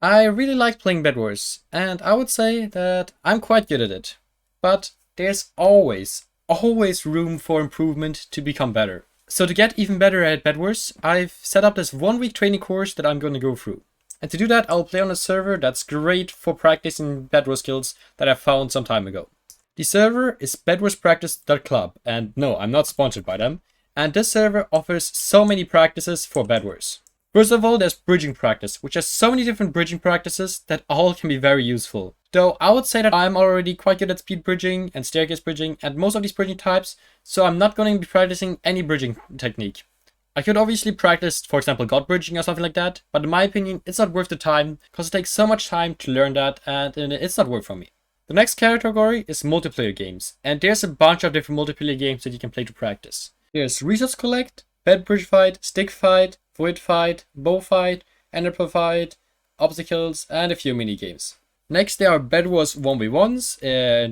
I really like playing bedwars, and I would say that I'm quite good at it. But there's always room for improvement to become better. So to get even better at bedwars, I've set up this 1 week training course that I'm going to go through. And to do that, I'll play on a server that's great for practicing bedwar skills that I found some time ago. The server is bedwarspractice.club, and no, I'm not sponsored by them. And this server offers so many practices for bedwars. First of all, there's bridging practice, which has so many different bridging practices that all can be very useful. Though I would say that I'm already quite good at speed bridging and staircase bridging and most of these bridging types, so I'm not going to be practicing any bridging technique. I could obviously practice, for example, god bridging or something like that, but in my opinion, it's not worth the time, because it takes so much time to learn that, and it's not worth for me. The next category is multiplayer games, and there's a bunch of different multiplayer games that you can play to practice. There's Resource Collect, Bed Bridge Fight, Stick Fight, Void Fight, Bow Fight, Ender Fight, Obstacles, and a few mini games. Next, there are Bedwars 1v1s.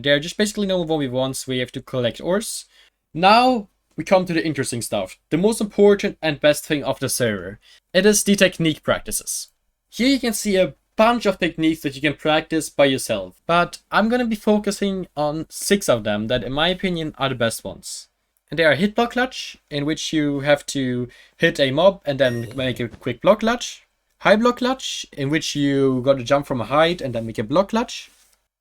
They're just basically normal 1v1s where you have to collect ores. Now, we come to the interesting stuff. The most important and best thing of the server. It is the technique practices. Here you can see a bunch of techniques that you can practice by yourself. But I'm gonna be focusing on 6 of them that in my opinion are the best ones. And they are hit block clutch, in which you have to hit a mob and then make a quick block clutch. High block clutch, in which you gotta jump from a height and then make a block clutch.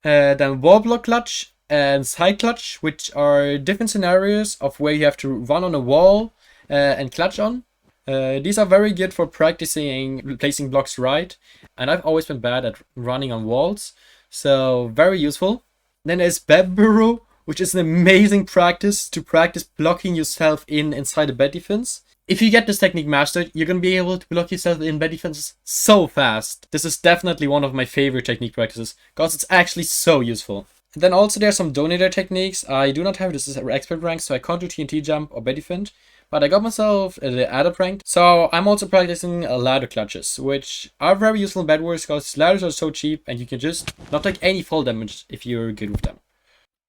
Then wall block clutch and side clutch, which are different scenarios of where you have to run on a wall and clutch on. These are very good for practicing placing blocks right, and I've always been bad at running on walls, so very useful. Then there's bed burrow, which is an amazing practice to practice blocking yourself inside a bed defense. If you get this technique mastered, you're going to be able to block yourself in bed defenses so fast. This is definitely one of my favorite technique practices, because it's actually so useful. And then also there are some donator techniques. I do not have this as expert rank, so I can't do TNT jump or bed defend. But I got myself the added rank, so I'm also practicing ladder clutches, which are very useful in bedwars because ladders are so cheap and you can just not take any fall damage if you're good with them.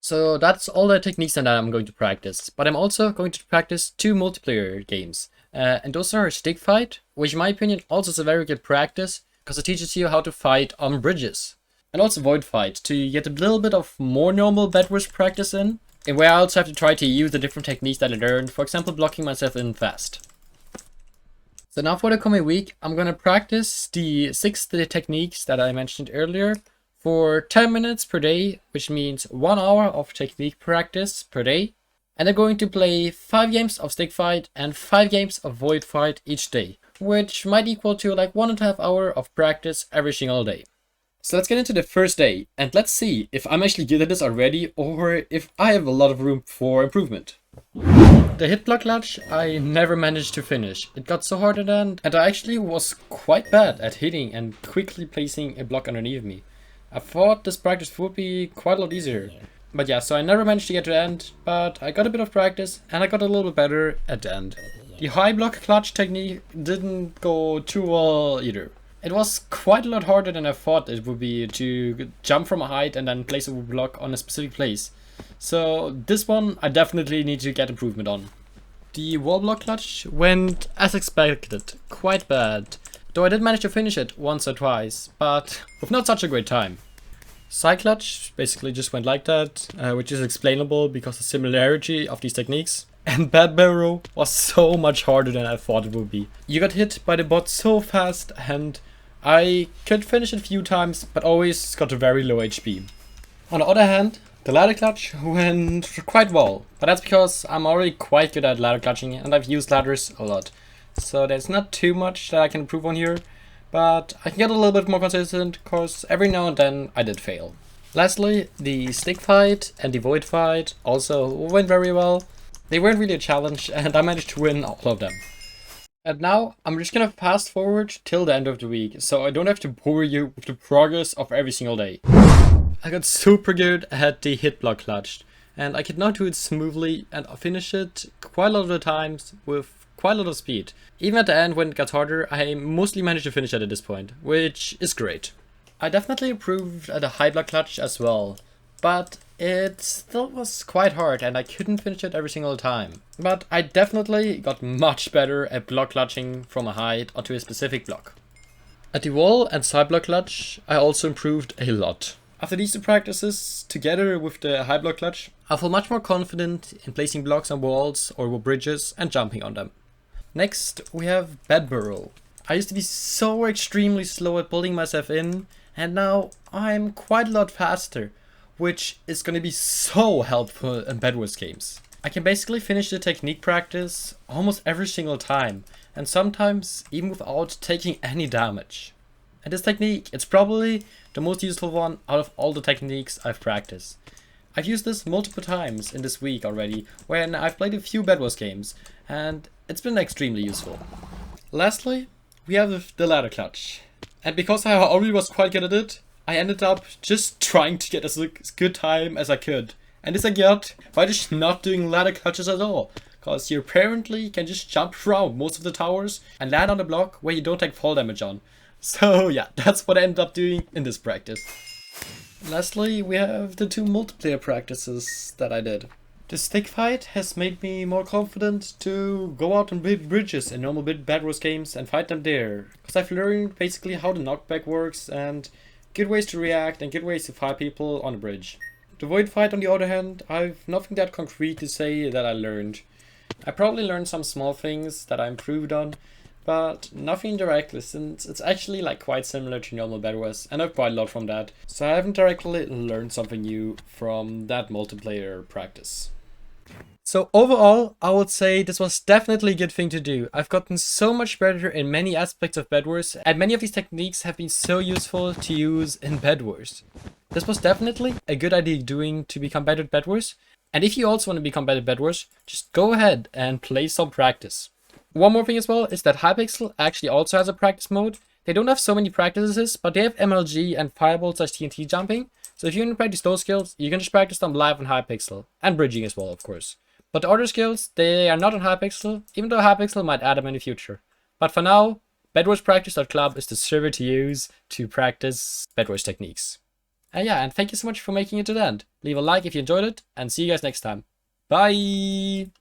So that's all the techniques that I'm going to practice, but I'm also going to practice 2 multiplayer games. And those are Stick Fight, which in my opinion also is a very good practice, because it teaches you how to fight on bridges. And also Void Fight, to get a little bit of more normal bedwars practice in, and where I also have to try to use the different techniques that I learned, for example blocking myself in fast. So now for the coming week, I'm gonna practice the 6 techniques that I mentioned earlier, for 10 minutes per day, which means 1 hour of technique practice per day. And I'm going to play 5 games of Stick Fight and 5 games of Void Fight each day, which might equal to like 1.5 hours of practice every single day. So let's get into the first day, and let's see if I'm actually good at this already or if I have a lot of room for improvement. The hit block clutch I never managed to finish. It got so hard at the end, and I actually was quite bad at hitting and quickly placing a block underneath me. I thought this practice would be quite a lot easier. But yeah, so I never managed to get to the end, but I got a bit of practice and I got a little bit better at the end. The high block clutch technique didn't go too well either. It was quite a lot harder than I thought it would be to jump from a height and then place a block on a specific place. So this one I definitely need to get improvement on. The wall block clutch went as expected, quite bad. Though I did manage to finish it once or twice, but with not such a great time. Side clutch basically just went like that, which is explainable because of the similarity of these techniques. And bed barrow was so much harder than I thought it would be. You got hit by the bot so fast, and I could finish it a few times, but always got a very low HP. On the other hand, the ladder clutch went quite well, but that's because I'm already quite good at ladder clutching and I've used ladders a lot. So there's not too much that I can improve on here, but I can get a little bit more consistent because every now and then I did fail. Lastly, the Stick Fight and the Void Fight also went very well. They weren't really a challenge and I managed to win all of them. And now I'm just gonna fast forward till the end of the week, so I don't have to bore you with the progress of every single day. I got super good at the hit block clutch, and I could now do it smoothly and finish it quite a lot of the times with quite a lot of speed. Even at the end when it got harder, I mostly managed to finish it at this point, which is great. I definitely improved at the high block clutch as well, but it still was quite hard and I couldn't finish it every single time. But I definitely got much better at block clutching from a height onto a specific block. At the wall and side block clutch, I also improved a lot. After these two practices, together with the high block clutch, I feel much more confident in placing blocks on walls or bridges and jumping on them. Next, we have bed burrow. I used to be so extremely slow at building myself in, and now I'm quite a lot faster, which is going to be so helpful in bedwars games. I can basically finish the technique practice almost every single time, and sometimes even without taking any damage. And this technique, it's probably the most useful one out of all the techniques I've practiced. I've used this multiple times in this week already, when I've played a few bedwars games, and it's been extremely useful. Lastly, we have the ladder clutch. And because I already was quite good at it, I ended up just trying to get as good time as I could. And this I got by just not doing ladder clutches at all. Cause you apparently can just jump around most of the towers and land on a block where you don't take fall damage on. So yeah, that's what I ended up doing in this practice. Lastly, we have the two multiplayer practices that I did. The stick fight has made me more confident to go out and build bridges in normal bedwars games and fight them there. Because I've learned basically how the knockback works and good ways to react and good ways to fight people on a bridge. The void fight on the other hand, I've nothing that concrete to say that I learned. I probably learned some small things that I improved on, but nothing directly since it's actually like quite similar to normal bedwars and I've quite a lot from that. So I haven't directly learned something new from that multiplayer practice. So overall, I would say this was definitely a good thing to do. I've gotten so much better in many aspects of bedwars, and many of these techniques have been so useful to use in bedwars. This was definitely a good idea doing to become better at bedwars. And if you also want to become better at bedwars, just go ahead and play some practice. One more thing as well is that Hypixel actually also has a practice mode. They don't have so many practices, but they have MLG and Fireball/TNT jumping. So if you want to practice those skills, you can just practice them live on Hypixel. And bridging as well, of course. But the other skills, they are not on Hypixel, even though Hypixel might add them in the future. But for now, bedwarspractice.club is the server to use to practice bedwars techniques. And yeah, and thank you so much for making it to the end. Leave a like if you enjoyed it, and see you guys next time. Bye!